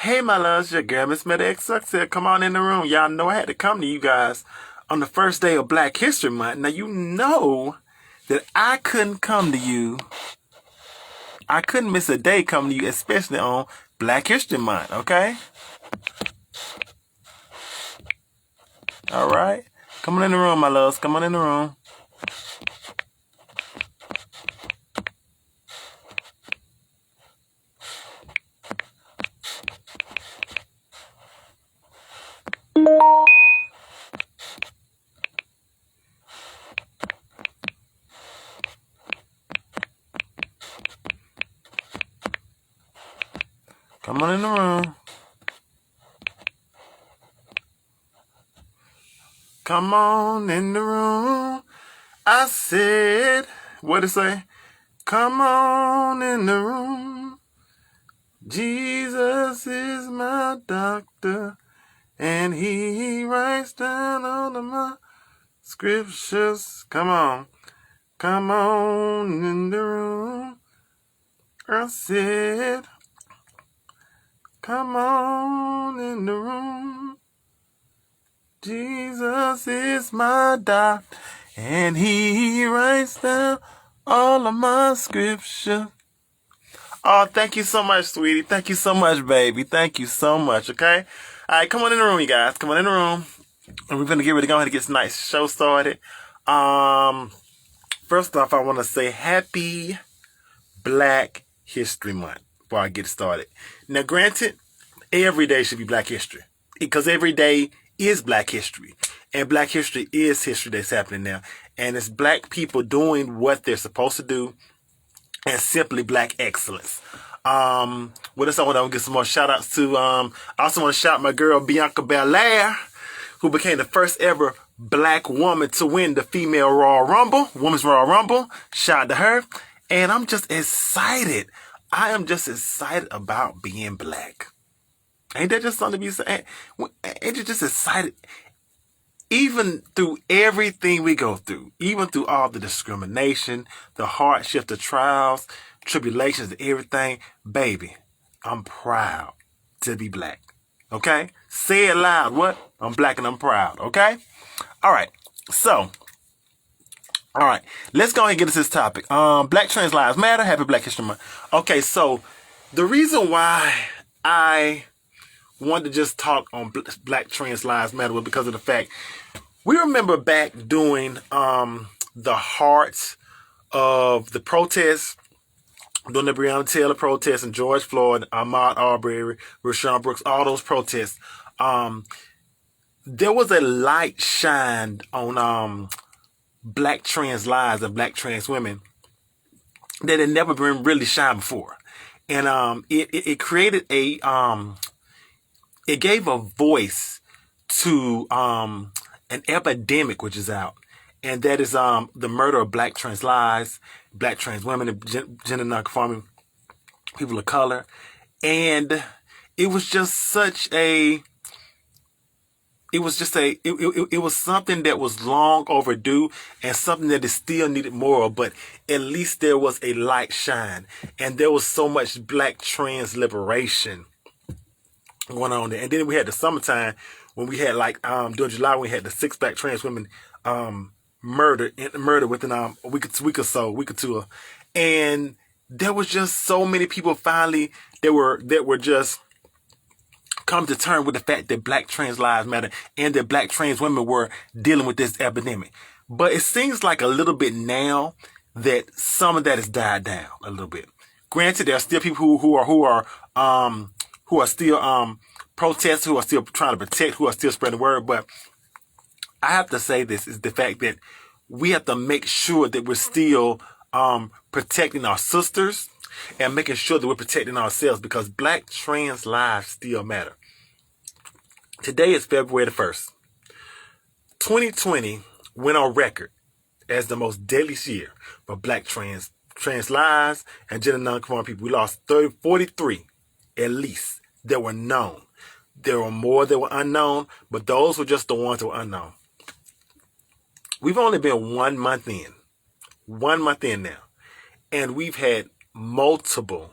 Hey, my loves, your girl, Miss Meta X Sucks here. Come on in the room. Y'all know I had to come to you guys on the first day of Black History Month. Now, you know that I couldn't come to you. I couldn't miss a day coming to you, especially on Black History Month, okay? All right? Come on in the room, my loves. Come on in the room. Come on in the room. Come on in the room. I said, what it say? Come on in the room. Jesus is my doctor, and he writes down all of my scriptures. Come on in the room. I said, come on in the room. Jesus is my doctor, and he writes down all of my scripture. Oh, thank you so much, sweetie. Thank you so much, baby. Thank you so much, okay? All right, come on in the room, you guys. Come on in the room. And we're going to get ready to go ahead and get this nice show started. First off, I want to say happy Black History Month before I get started. Now, granted, every day should be Black History because every day is Black History. And Black History is history that's happening now. And it's Black people doing what they're supposed to do and simply Black excellence. What else I want to get some more shout outs to? I also want to shout my girl Bianca Belair, who became the first ever Black woman to win the female Royal Rumble, Women's Royal Rumble. Shout out to her. And I'm just excited. I am just excited about being Black. Ain't that just something to be saying? Ain't you just excited? Even through everything we go through, even through all the discrimination, the hardship, the trials, tribulations, everything, baby, I'm proud to be Black. Okay? Say it loud. What? I'm Black and I'm proud. Okay? All right. So, all right. Let's go ahead and get into this topic. Black Trans Lives Matter. Happy Black History Month. Okay, so the reason why I wanted to just talk on Black Trans Lives Matter was because of the fact we remember back during the heart of the protests, during the Breonna Taylor protests and George Floyd, Ahmaud Arbery, Rayshard Brooks, all those protests, there was a light shined on Black trans lives and Black trans women that had never been really shined before. And it created a it gave a voice to an epidemic which is out, and that is the murder of Black trans lives, Black trans women, and gender nonconforming people of color. And it was just such a it was something that was long overdue and something that is still needed more of, but at least there was a light shine, and there was so much Black trans liberation going on there. And then we had the summertime when we had during July when we had the 6 Black trans women murdered within a week or two, and there was just so many people finally that were just come to terms with the fact that Black trans lives matter and that Black trans women were dealing with this epidemic. But it seems like a little bit now that some of that has died down a little bit. Granted, there are still people who are still protesting, who are still trying to protect, who are still spreading the word. But I have to say this is the fact that we have to make sure that we're still protecting our sisters and making sure that we're protecting ourselves, because Black trans lives still matter. Today is February the 1st. 2020 went on record as the most deadliest year for Black trans lives and gender nonconforming people. We lost 43 at least that were known. There were more that were unknown, but those were just the ones that were unknown. We've only been 1 month in. 1 month in now. And we've had multiple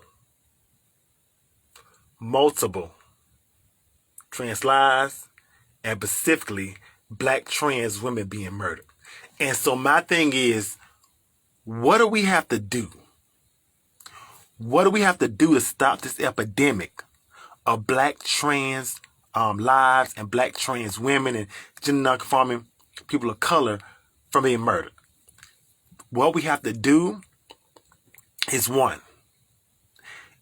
trans lives, and specifically black trans women being murdered. And so my thing is, what do we have to do? What do we have to do to stop this epidemic of black trans lives and black trans women and gender non-conforming people of color from being murdered? What we have to do is, one,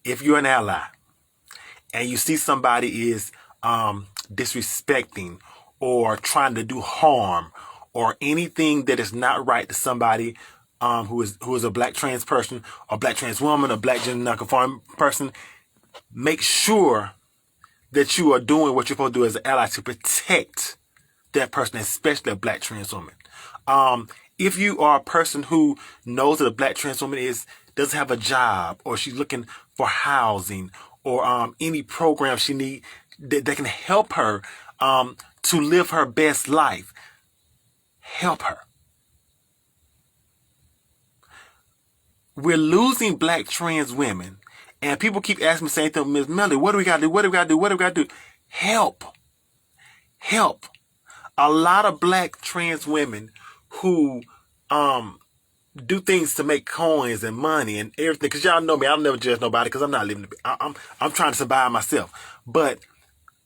if you're an ally and you see somebody is disrespecting or trying to do harm or anything that is not right to somebody who is a black trans person or black trans woman or black gender non-conforming person, make sure that you are doing what you're supposed to do as an ally to protect that person, especially a black trans woman. If you are a person who knows that a black trans woman doesn't have a job, or she's looking for housing, or any program she needs that can help her to live her best life, help her. We're losing black trans women, and people keep asking me, saying to me, Ms. Melody, what do we got to do? What do we got to do? What do we got to do? Help. Help. A lot of black trans women who do things to make coins and money and everything, because y'all know me, I'll never judge nobody because I'm not living. I'm trying to survive myself. But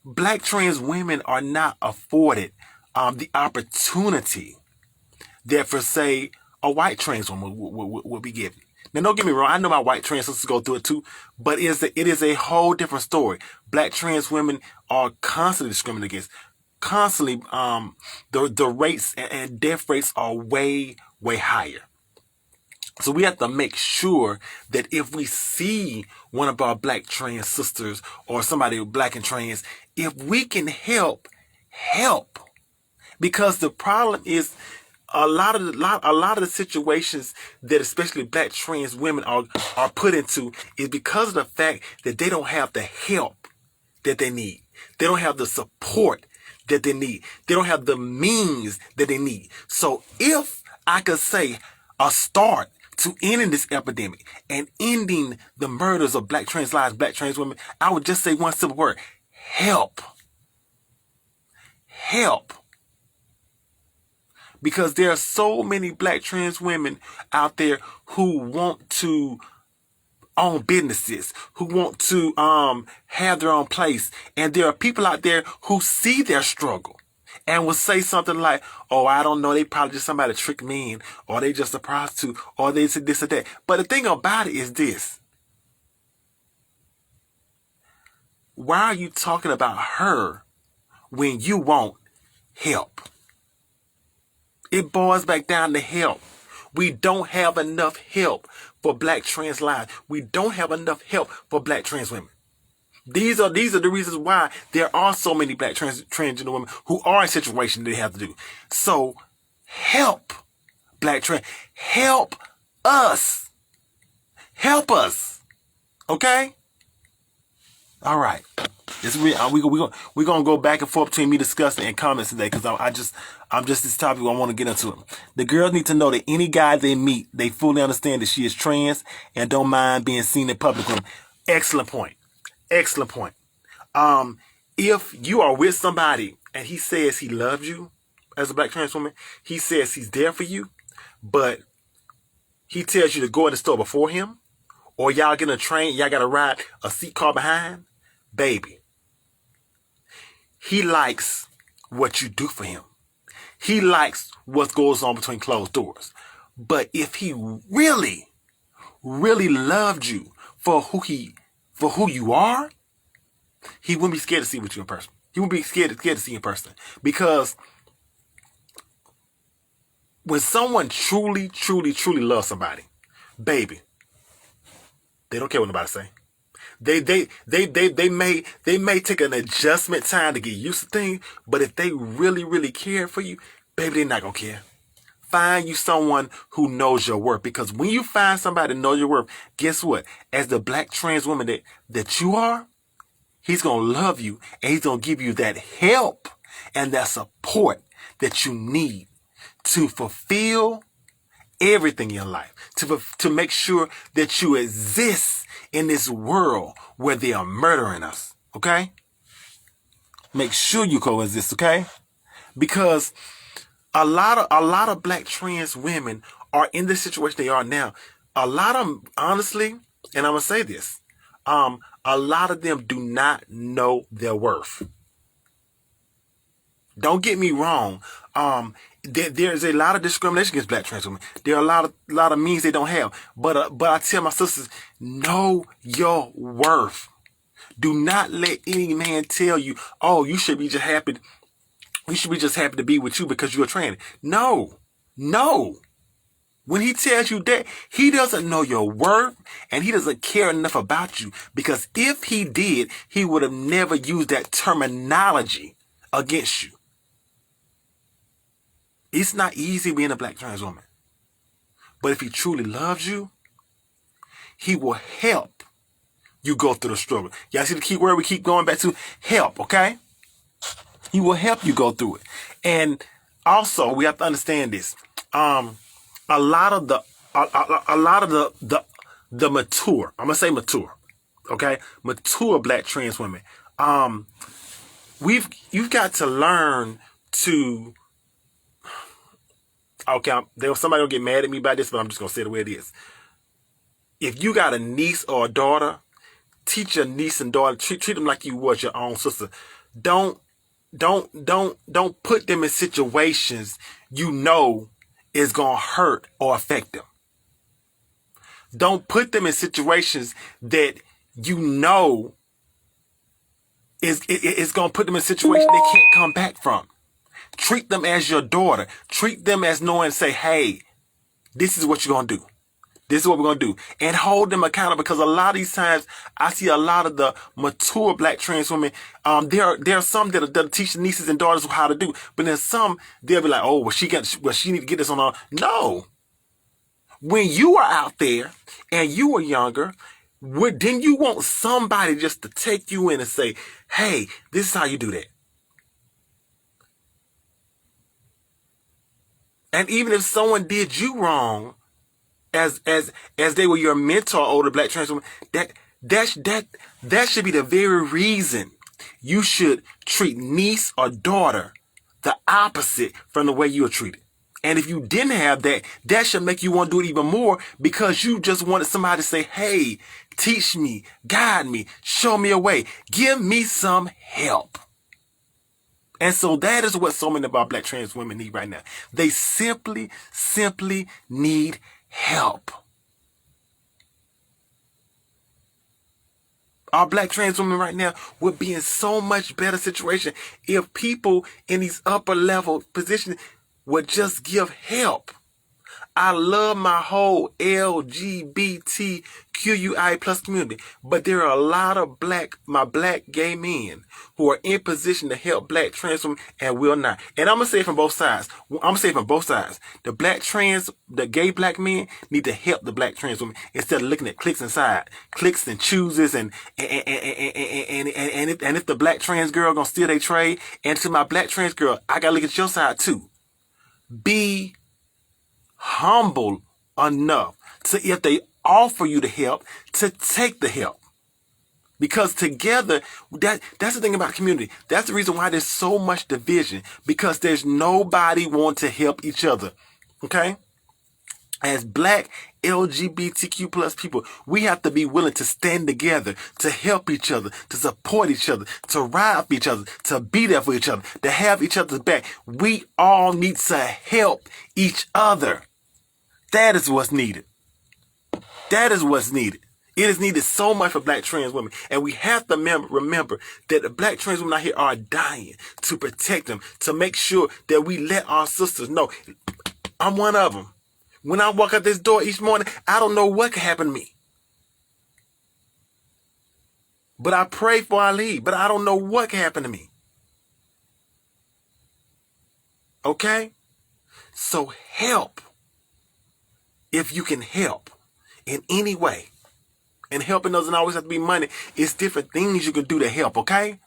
black trans women are not afforded the opportunity that, for say, a white trans woman will be given. Now, don't get me wrong. I know my white trans sisters go through it too, but it is a whole different story. Black trans women are constantly discriminated against. Constantly, the rates and death rates are way, way higher. So we have to make sure that if we see one of our black trans sisters or somebody black and trans, if we can help. Because the problem is, a lot of the situations that especially black trans women are put into is because of the fact that they don't have the help that they need. They don't have the support that they need. They don't have the means that they need. So if I could say a start to ending this epidemic and ending the murders of black trans lives, black trans women, I would just say one simple word: help. Help. Because there are so many black trans women out there who want to own businesses, who want to have their own place. And there are people out there who see their struggle and will say something like, oh, I don't know, they probably just somebody tricked me in, or they just a prostitute, or they said this or that. But the thing about it is this: why are you talking about her when you want help? It boils back down to help. We don't have enough help for black trans lives. We don't have enough help for black trans women. These are the reasons why there are so many black transgender women who are in situations they have to do. So help black trans. Help us. Help us. Okay? All right. We're gonna go back and forth between me discussing and comments today, because I'm just this topic. I want to get into it. The girls need to know that any guy they meet, they fully understand that she is trans and don't mind being seen in public. Excellent point. Excellent point. If you are with somebody and he says he loves you as a black trans woman, he says he's there for you, but he tells you to go in the store before him, or y'all get in a train, y'all got to ride a seat car behind, baby, he likes what you do for him. He likes what goes on between closed doors. But if he really, really loved you for who you are, he wouldn't be scared to see with you in person. He wouldn't be scared to see you in person. Because when someone truly, truly, truly loves somebody, baby, they don't care what nobody say. They may take an adjustment time to get used to things, but if they really, really care for you, baby, they're not gonna care. Find you someone who knows your worth, because when you find somebody that knows your worth, guess what? As the black trans woman that you are, he's gonna love you, and he's gonna give you that help and that support that you need to fulfill everything in your life, to make sure that you exist in this world where they are murdering us. Okay? Make sure you coexist, okay? Because a lot of black trans women are in the situation they are now. A lot of them, honestly, and I'm gonna say this, a lot of them do not know their worth. Don't get me wrong. There's a lot of discrimination against black trans women. There are a lot of means they don't have. But I tell my sisters, know your worth. Do not let any man tell you, oh, you should be just happy. You should be just happy to be with you because you're trans. No. When he tells you that, he doesn't know your worth and he doesn't care enough about you. Because if he did, he would have never used that terminology against you. It's not easy being a black trans woman. But if he truly loves you, he will help you go through the struggle. Y'all see the key word we keep going back to? Help, okay? He will help you go through it. And also, we have to understand this. A lot of the mature, I'm gonna say mature, okay? Mature black trans women. You've got to learn to. Okay, there was somebody gonna get mad at me about this, but I'm just gonna say it the way it is. If you got a niece or a daughter, teach your niece and daughter, treat them like you was your own sister. Don't put them in situations you know is gonna hurt or affect them. Don't put them in situations that you know is gonna put them in a situation they can't come back from. Treat them as your daughter. Treat them as knowing, say, hey, this is what you're going to do. This is what we're going to do. And hold them accountable, because a lot of these times I see a lot of the mature black trans women. There are some that'll teach nieces and daughters how to do. But then some, they'll be like, oh, she need to get this on her. No. When you are out there and you are younger, then you want somebody just to take you in and say, hey, this is how you do that. And even if someone did you wrong, as they were your mentor, older black trans woman, that should be the very reason you should treat niece or daughter the opposite from the way you were treated. And if you didn't have that, that should make you want to do it even more, because you just wanted somebody to say, hey, teach me, guide me, show me a way, give me some help. And so that is what so many of our black trans women need right now. They simply need help. Our black trans women right now would be in so much better situation if people in these upper level positions would just give help. I love my whole LGBTQI plus community, but there are a lot of my black gay men who are in position to help black trans women and will not. And I'm going to say it from both sides. The gay black men need to help the black trans women instead of looking at clicks and chooses and if the black trans girl going to steal their trade. And to my black trans girl, I got to look at your side too. Be humble enough to, if they offer you the help, to take the help. Because together, that's the thing about community. That's the reason why there's so much division, because there's nobody want to help each other. Okay? As black LGBTQ plus people, we have to be willing to stand together, to help each other, to support each other, to ride for each other, to be there for each other, to have each other's back. We all need to help each other. That is what's needed. That is what's needed. It is needed so much for black trans women. And we have to remember that the black trans women out here are dying to protect them, to make sure that we let our sisters know. I'm one of them. When I walk out this door each morning, I don't know what could happen to me. But I pray before I leave, but I don't know what could happen to me. Okay? So help. If you can help in any way. And helping doesn't always have to be money. It's different things you can do to help, okay?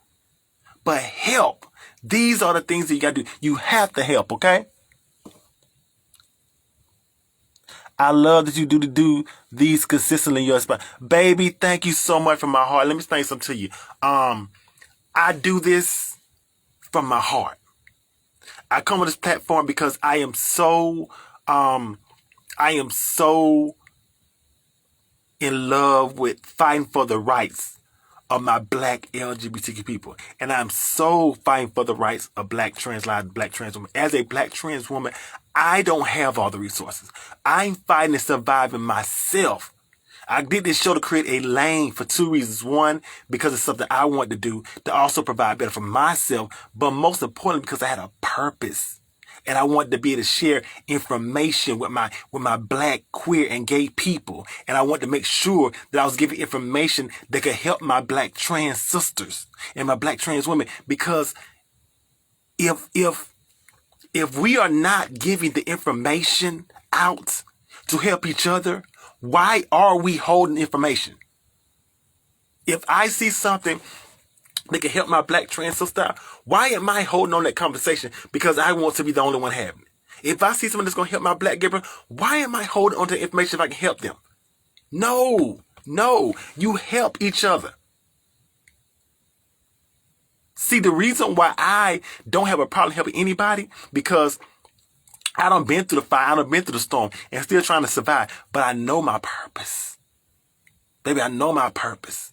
But help. These are the things that you got to do. You have to help, okay? I love that you do these consistently in your spot. Baby, thank you so much from my heart. Let me explain something to you. I do this from my heart. I come on this platform because I am so in love with fighting for the rights of my black LGBTQ people. And I'm so fighting for the rights of black trans lives, black trans women. As a black trans woman, I don't have all the resources. I'm fighting and surviving myself. I did this show to create a lane for two reasons. One, because it's something I want to do to also provide better for myself, but most importantly, because I had a purpose. And I wanted to be able to share information with my black, queer, and gay people. And I wanted to make sure that I was giving information that could help my black trans sisters and my black trans women. Because if we are not giving the information out to help each other, why are we holding information? If I see something that can help my black trans sister, why am I holding on that conversation? Because I want to be the only one having it. If I see someone that's going to help my black gay brother, why am I holding on to information if I can help them? No, you help each other. See, the reason why I don't have a problem helping anybody, because I done been through the fire, I done been through the storm, and still trying to survive. But I know my purpose. Baby, I know my purpose.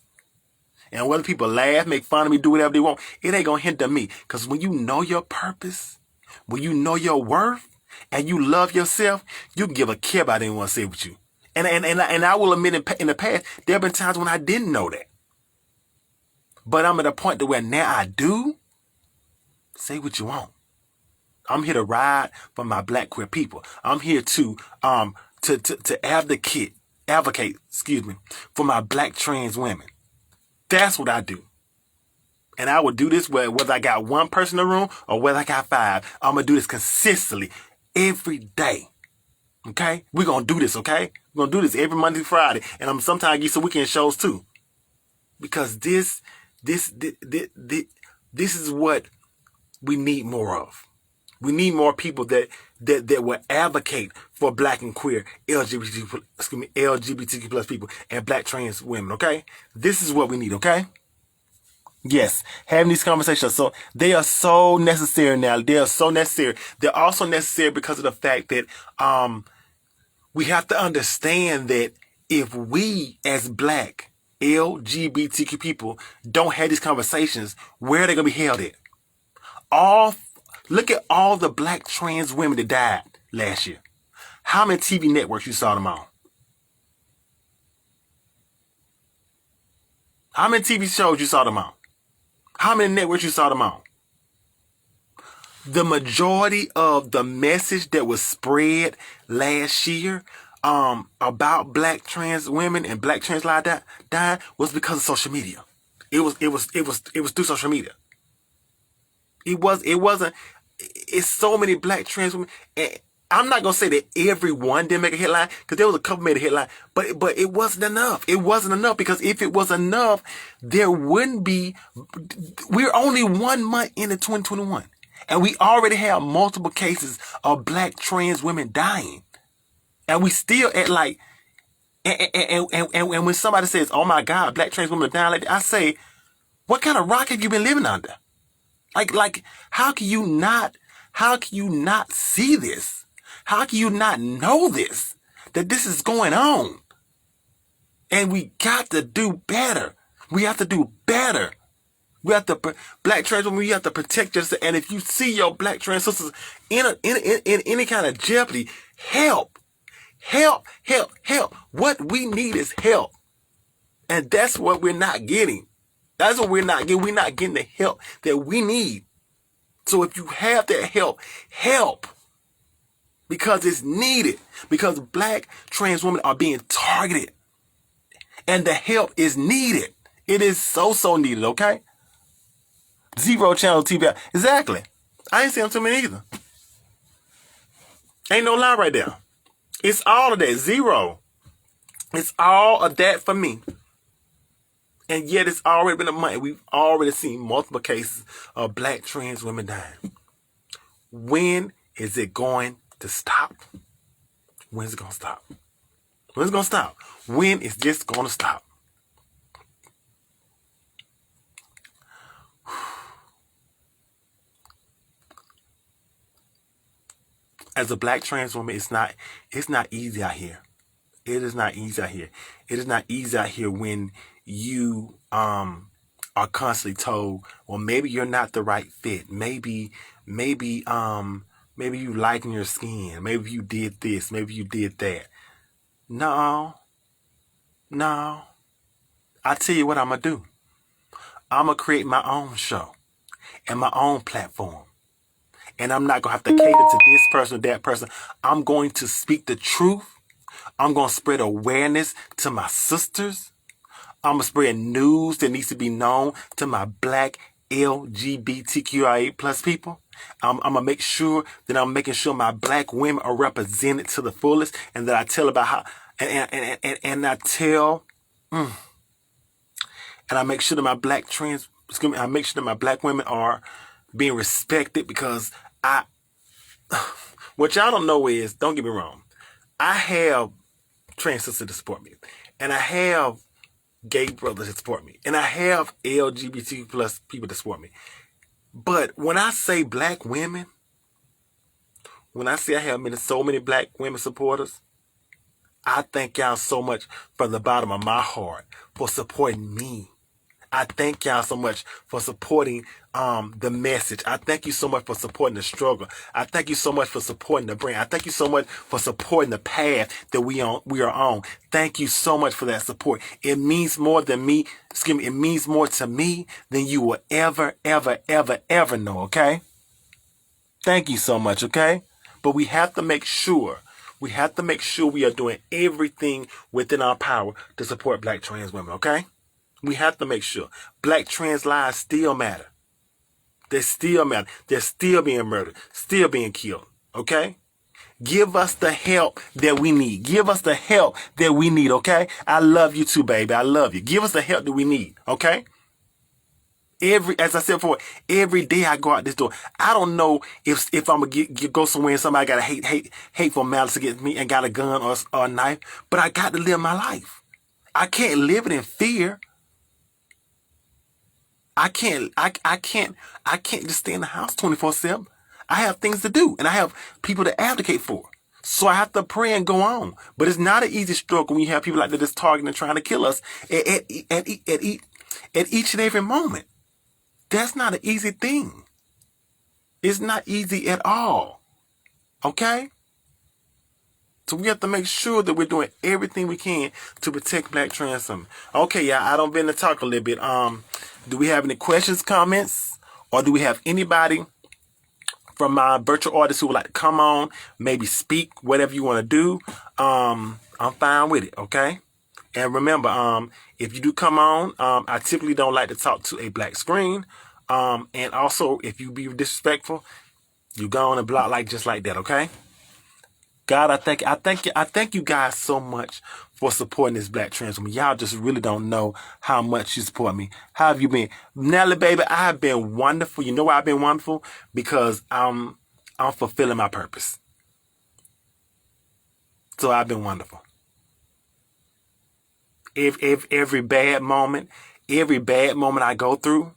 And whether people laugh, make fun of me, do whatever they want, it ain't going to hinder me. Because when you know your purpose, when you know your worth, and you love yourself, you can give a care about anyone say with you. And I will admit in the past, there have been times when I didn't know that. But I'm at a point to where now I do. Say what you want. I'm here to ride for my black queer people. I'm here to advocate, for my black trans women. That's what I do. And I will do this whether I got one person in the room or whether I got 5. I'm going to do this consistently every day. Okay? We're going to do this, okay? We're going to do this every Monday, Friday. And I'm sometimes get some weekend shows too. Because this is what we need more of. We need more people that will advocate for black and queer LGBTQ plus people and black trans women, okay? This is what we need, okay? Yes, having these conversations. So they are so necessary now. They are so necessary. They're also necessary because of the fact that we have to understand that if we as black LGBTQ people don't have these conversations, where are they going to be held at? Look at all the black trans women that died last year. How many TV networks you saw them on? How many TV shows you saw them on? How many networks you saw them on? The majority of the message that was spread last year about black trans women and black trans lives dying was because of social media. It was through social media. It's so many black trans women. And I'm not going to say that everyone didn't make a headline, because there was a couple made a headline, but it wasn't enough. It wasn't enough, because if it was enough, there wouldn't be, we're only 1 month into 2021. And we already have multiple cases of black trans women dying. And we still at like, and when somebody says, oh my God, black trans women are dying like that, I say, what kind of rock have you been living under? Like, how can you not see this? How can you not know this? That this is going on. And we got to do better. We have to do better. We have to, black trans women, we have to protect yourself. And if you see your black trans sisters in any kind of jeopardy, help. What we need is help. And that's what we're not getting. That's what we're not getting. We're not getting the help that we need. So if you have that help. Because it's needed. Because black trans women are being targeted. And the help is needed. It is so needed, okay? Zero channel TV. Exactly. I ain't seen them too many either. Ain't no lie right there. It's all of that. Zero. It's all of that for me. And yet it's already been a month. We've already seen multiple cases of black trans women dying. When is it going to stop? When's it going to stop? When's it going to stop? When is this going to stop? as a black trans woman, it's not easy out here. It is not easy out here. It is not easy out here when you are constantly told, well, maybe you're not the right fit. Maybe you lighten your skin. Maybe you did this. Maybe you did that. No. I tell you what I'm gonna do. I'm gonna create my own show and my own platform. And I'm not gonna have to cater to this person or that person. I'm going to speak the truth. I'm gonna spread awareness to my sisters. I'm gonna spread news that needs to be known to my black LGBTQIA plus people. I'm gonna make sure that I'm making sure my black women are represented to the fullest, and that I tell about how and I tell and I make sure that my I make sure that my black women are being respected, because what y'all don't know is, don't get me wrong, I have trans sisters to support me, and I have gay brothers to support me, and I have LGBT plus people to support me. But when I say black women, when I say I have so many black women supporters, I thank y'all so much from the bottom of my heart for supporting me. I thank y'all so much for supporting the message. I thank you so much for supporting the struggle. I thank you so much for supporting the brand. I thank you so much for supporting the path that we are on. Thank you so much for that support. It means more than me. It means more to me than you will ever know, okay? Thank you so much, okay? But we have to make sure we are doing everything within our power to support black trans women, okay? We have to make sure. Black trans lives still matter. They still matter. They're still being murdered, still being killed. Okay? Give us the help that we need. Give us the help that we need, okay? I love you too, baby. I love you. Give us the help that we need, okay? As I said before, every day I go out this door, I don't know if I'm gonna go somewhere and somebody got a hateful malice against me and got a gun or a knife, but I got to live my life. I can't live it in fear. I can't just stay in the house 24/7. I have things to do, and I have people to advocate for. So I have to pray and go on. But it's not an easy struggle when you have people like that that's targeting and trying to kill us at each and every moment. That's not an easy thing. It's not easy at all. Okay? So we have to make sure that we're doing everything we can to protect black trans women. Okay, y'all, I don't been to talk a little bit. Do we have any questions, comments, or do we have anybody from my virtual audience who would like to come on, maybe speak, whatever you want to do? I'm fine with it, okay? And remember, if you do come on, I typically don't like to talk to a black screen. And also, if you be disrespectful, you go on and block just like that, okay? God, I thank you guys so much for supporting this black trans woman. Y'all just really don't know how much you support me. How have you been? Nelly, baby, I have been wonderful. You know why I've been wonderful? Because I'm fulfilling my purpose. So I've been wonderful. If every bad moment I go through,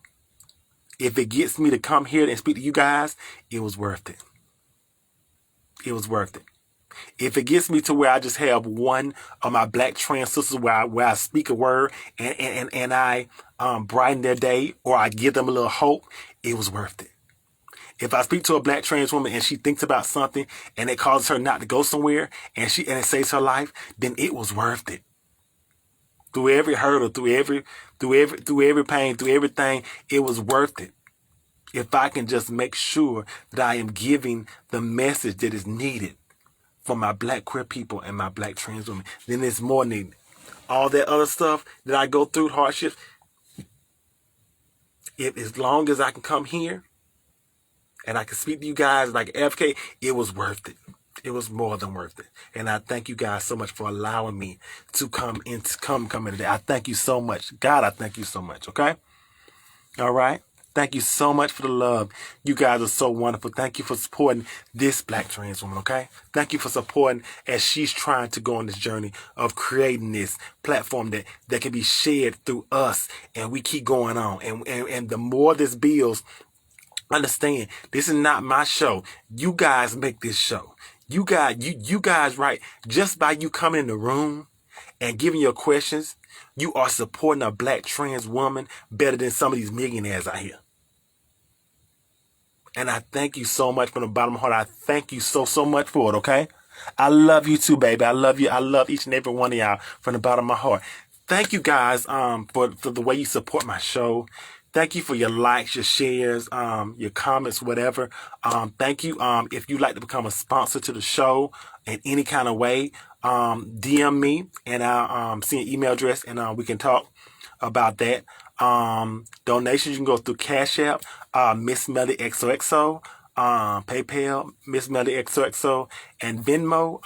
if it gets me to come here and speak to you guys, it was worth it. It was worth it. If it gets me to where I just have one of my black trans sisters where I speak a word and I brighten their day, or I give them a little hope, it was worth it. If I speak to a black trans woman and she thinks about something and it causes her not to go somewhere and it saves her life, then it was worth it. Through every hurdle, through every pain, through everything, it was worth it. If I can just make sure that I am giving the message that is needed for my black queer people and my black trans women, then it's more needed. All that other stuff that I go through, hardships, as long as I can come here and I can speak to you guys like FK, it was worth it. It was more than worth it. And I thank you guys so much for allowing me to come in today. I thank you so much. God, I thank you so much, okay? All right? Thank you so much for the love. You guys are so wonderful. Thank you for supporting this black trans woman, okay? Thank you for supporting as she's trying to go on this journey of creating this platform that can be shared through us, and we keep going on. And the more this builds, Understand, this is not my show. You guys make this show. You guys, right? Just by you coming in the room and giving your questions, you are supporting a black trans woman better than some of these millionaires out here. And I thank you so much from the bottom of my heart. I thank you so much for it, okay? I love you too, baby. I love you. I love each and every one of y'all from the bottom of my heart. Thank you guys for the way you support my show. Thank you for your likes, your shares, your comments, whatever. Thank you. If you'd like to become a sponsor to the show in any kind of way, DM me and I'll send an email address and we can talk about that. Donations, you can go through Cash App, Miss Melody XOXO, PayPal, Miss Melody XOXO, and Venmo,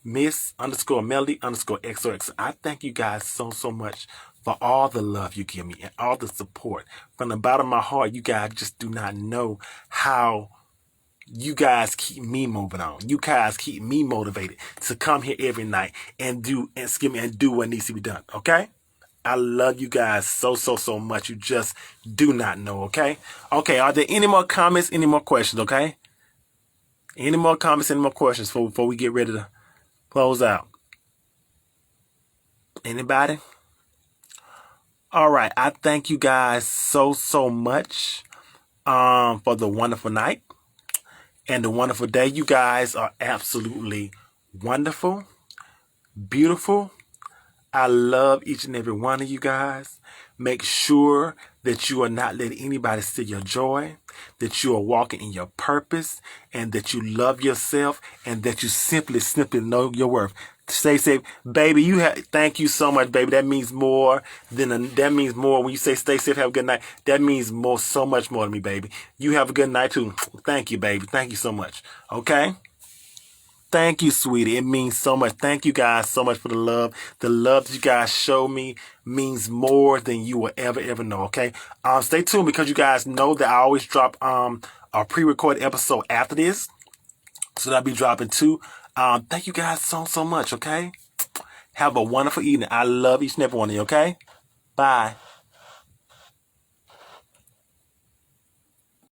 Miss_Melody_XOXO. I thank you guys so much for all the love you give me and all the support. From the bottom of my heart, you guys just do not know how you guys keep me moving on. You guys keep me motivated to come here every night and do what needs to be done. Okay? I love you guys so much. You just do not know. Okay? Okay. Are there any more comments? Any more questions? Okay? Any more comments? Any more questions before we get ready to close out? Anybody? All right. I thank you guys so much for the wonderful night and the wonderful day. You guys are absolutely wonderful, beautiful. I love each and every one of you guys. Make sure that you are not letting anybody steal your joy, that you are walking in your purpose, and that you love yourself, and that you simply know your worth. Stay safe, baby. Thank you so much, baby. That means more that means more when you say stay safe. Have a good night. That means so much more to me, baby. You have a good night too. Thank you, baby. Thank you so much. Okay. Thank you, sweetie. It means so much. Thank you guys so much for the love. The love that you guys show me means more than you will ever know, okay? Stay tuned because you guys know that I always drop a pre-recorded episode after this. So that'll be dropping too. Thank you guys so much, okay? Have a wonderful evening. I love each and every one of you, okay? Bye.